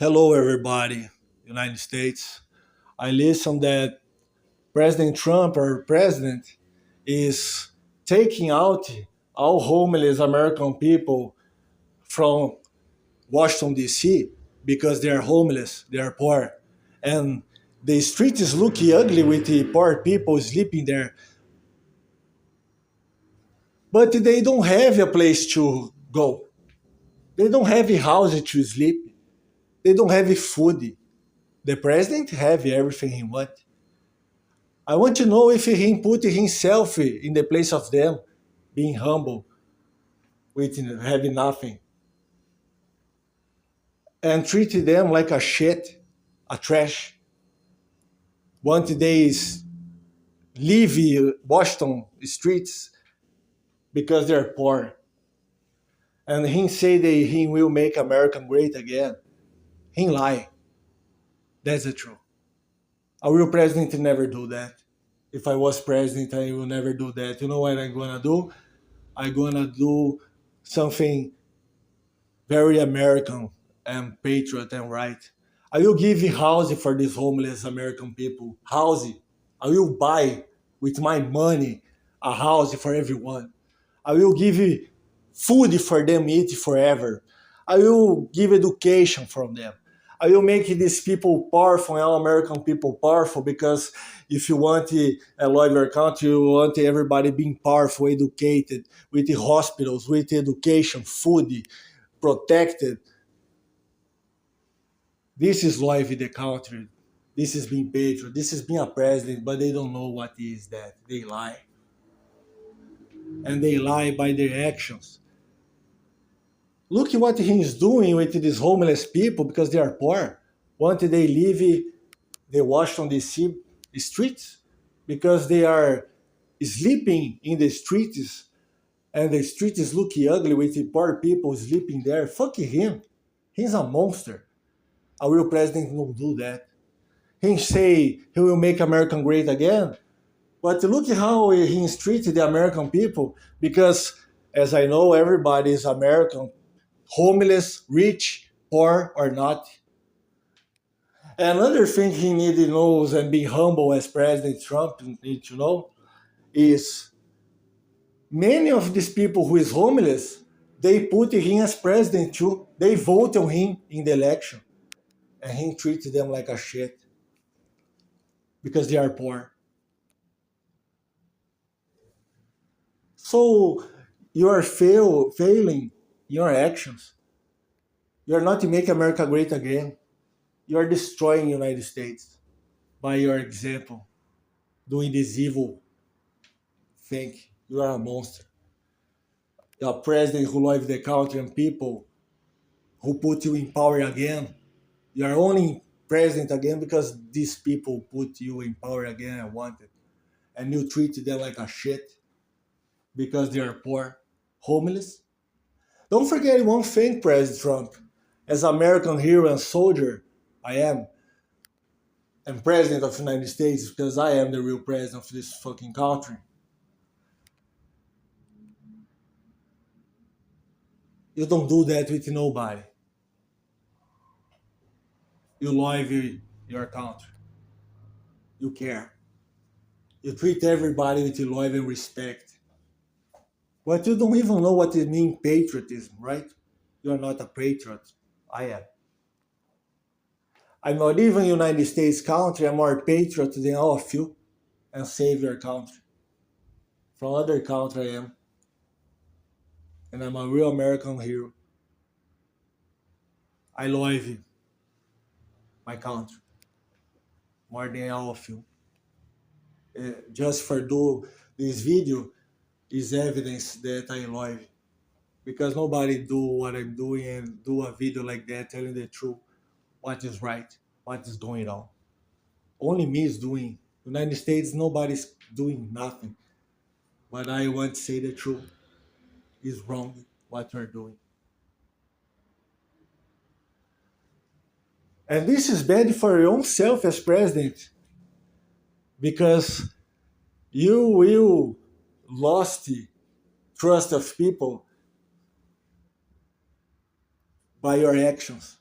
Hello, everybody, United States. I listen that President Trump, our president, is taking out all homeless American people from Washington, D.C. because they are homeless, they are poor. And the street is looking ugly with the poor people sleeping there. But they don't have a place to go. They don't have a house to sleep. They don't have food. The president have everything he wants. I want to know if he put himself in the place of them, being humble, with having nothing, and treated them like a shit, a trash. Want they leave Washington streets because they're poor, and he say that he will make America great again. He lie. That's the truth. A real president never do that. If I was president, I will never do that. You know what I'm gonna do? I'm gonna do something very American and patriot and right. I will give housing for these homeless American people. Housing. I will buy with my money a house for everyone. I will give food for them eat forever. I will give education from them. I will make these people powerful, all American people powerful, because if you want a love your country, you want everybody being powerful, educated, with the hospitals, with education, food, protected. This is love in the country. This is being patriot. This is being a president, but they don't know what is that. They lie. And they lie by their actions. Look at what he is doing with these homeless people because they are poor. Want they leave the Washington D.C. streets because they are sleeping in the streets and the street is looking ugly with the poor people sleeping there. Fuck him. He's a monster. A real president won't do that. He say he will make America great again. But look how he treated the American people because, as I know, everybody is American, homeless, rich, poor, or not. Another thing he need to know and be humble as President Trump need to know is many of these people who is homeless, they put him as president too. They vote on him in the election. And he treated them like a shit because they are poor. So you are failing your actions. You are not to make America great again. You are destroying the United States by your example, doing this evil thing. You are a monster. You are a president who loves the country and people who put you in power again. You are only president again because these people put you in power again and wanted. And you treat them like a shit because they are poor, homeless. Don't forget one thing, President Trump. As American hero and soldier, I am, and president of the United States because I am the real president of this fucking country. You don't do that with nobody. You love your country. You care. You treat everybody with love and respect. But you don't even know what it means patriotism, right? You're not a patriot. I am. I'm not even United States country. I'm more patriot than all of you and save your country. From other country I am. And I'm a real American hero. I love my country more than all of you. Just for do this video is evidence that I love because nobody do what I'm doing and do a video like that telling the truth, what is right, what is going on. Only me is doing. United States, nobody's doing nothing. But I want to say the truth. Is wrong what you're doing. And this is bad for your own self as president because you will lost the trust of people by your actions.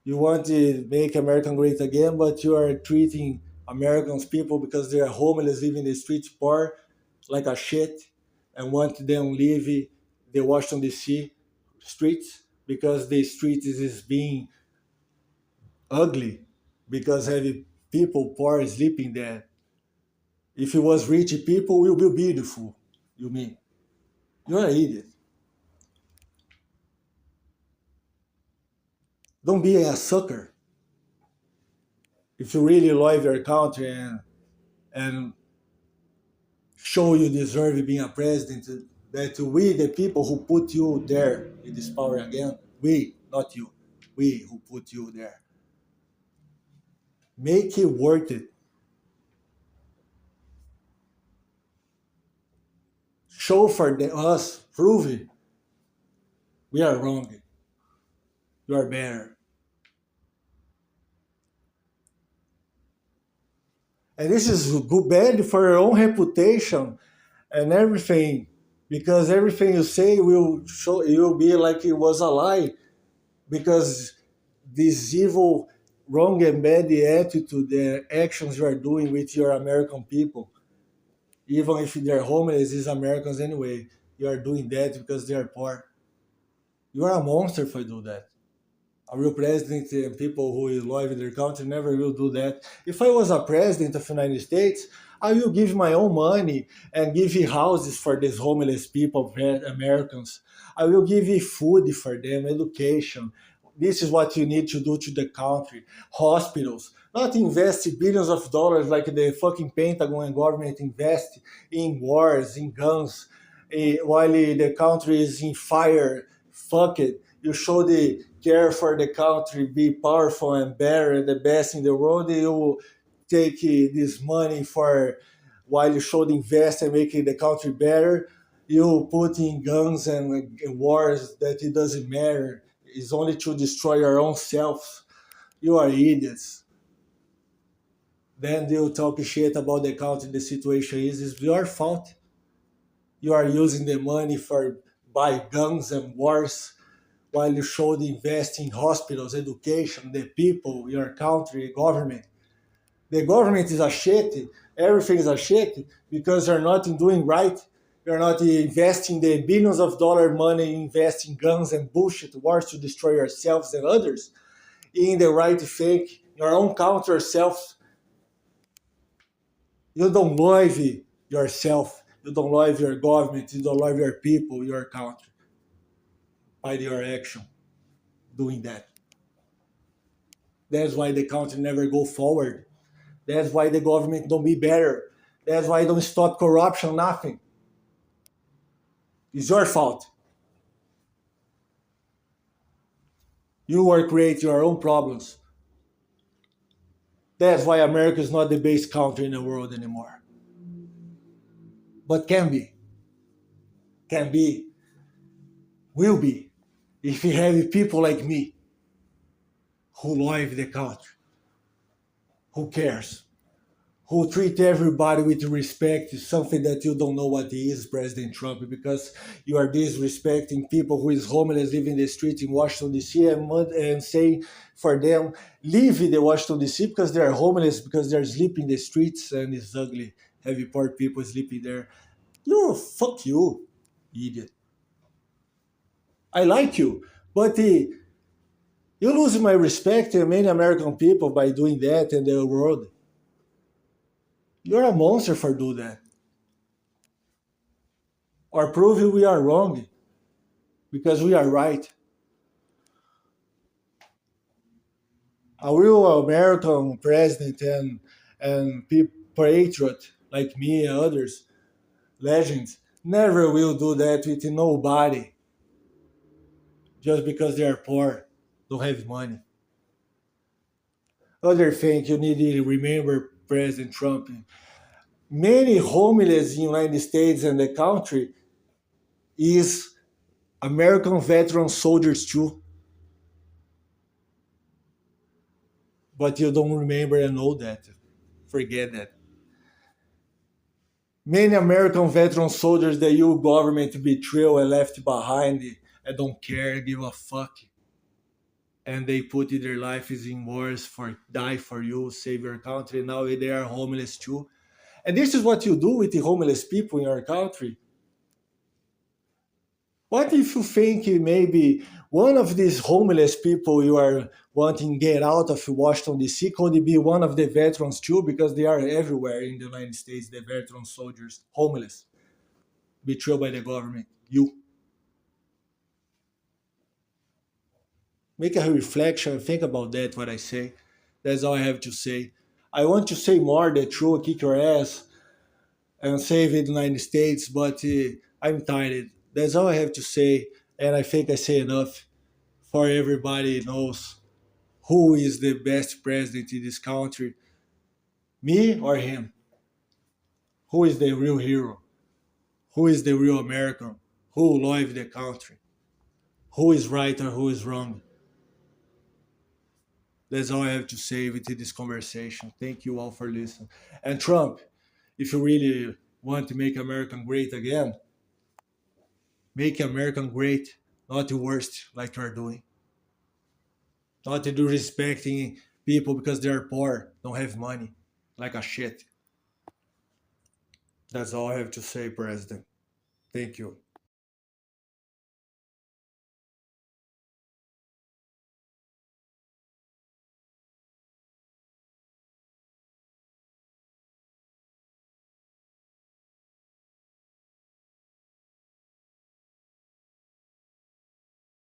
You want to make America great again, but you are treating Americans people because they are homeless, living in the streets, poor, like a shit, and want them leave the Washington D.C. streets because the street is being ugly because heavy people poor sleeping there. If it was rich people, will be beautiful. You mean you're an idiot? Don't be a sucker. If you really love your country and show you deserve being a president, that we, the people who put you there in this power again, we, not you, we who put you there, make it worth it. Show for us, prove it. We are wrong. You are better. And this is good, bad for your own reputation and everything, because everything you say will show, it will be like it was a lie, because this evil, wrong and bad attitude, the actions you are doing with your American people, even if they're homeless, is Americans anyway. You are doing that because they are poor. You are a monster if you do that. A real president and people who love their country never will do that. If I was a president of the United States, I will give my own money and give you houses for these homeless people, Americans. I will give you food for them, education. This is what you need to do to the country. Hospitals. Not invest billions of dollars like the fucking Pentagon and government invest in wars, in guns, while the country is in fire. Fuck it. You show the care for the country, be powerful and better, the best in the world. You take this money for, while you should invest and making the country better, you put in guns and wars that it doesn't matter. It's only to destroy your own self. You are idiots. Then you talk shit about the country, the situation is your fault. You are using the money for buy guns and wars while you should invest in hospitals, education, the people, your country, government. The government is a shit. Everything is a shit because you're not doing right. You're not investing the billions of dollar money, investing guns and bullshit wars to destroy yourselves and others in the right thing, your own country yourself. You don't love yourself. You don't love your government. You don't love your people, your country by your action doing that. That's why the country never go forward. That's why the government don't be better. That's why don't stop corruption, nothing. It's your fault. You are creating your own problems. That's why America is not the best country in the world anymore. But can be, will be, if you have people like me who love the country, who cares, who treat everybody with respect, is something that you don't know what he is, President Trump, because you are disrespecting people who is homeless, living in the street in Washington, D.C., and say for them, leave the Washington, D.C. because they are homeless, because they're sleeping in the streets and it's ugly, heavy poor people sleeping there. Fuck you, idiot. I like you, but you lose my respect and many American people by doing that in the world. You're a monster for doing that. Or prove we are wrong because we are right. A real American president and patriot like me and others, legends, never will do that with nobody just because they are poor, don't have money. Other thing you need to remember, President Trump, many homeless in the United States and the country is American veteran soldiers too. But you don't remember and know that. Forget that. Many American veteran soldiers that your government betrayed and left behind and don't care, give a fuck. and they put their lives in wars for die for you, save your country. Now they are homeless too. And this is what you do with the homeless people in your country. What if you think maybe one of these homeless people you are wanting to get out of Washington D.C. could be one of the veterans too, because they are everywhere in the United States, the veteran soldiers, homeless, betrayed by the government. You make a reflection, think about that, what I say. That's all I have to say. I want to say more that you will kick your ass and save the United States, but I'm tired. That's all I have to say, and I think I say enough for everybody knows who is the best president in this country, me or him? Who is the real hero? Who is the real American? Who loves the country? Who is right or who is wrong? That's all I have to say with this conversation. Thank you all for listening. And Trump, if you really want to make America great again, make America great, not the worst like you are doing. Not to do respecting people because they are poor, don't have money, like a shit. That's all I have to say, President. Thank you.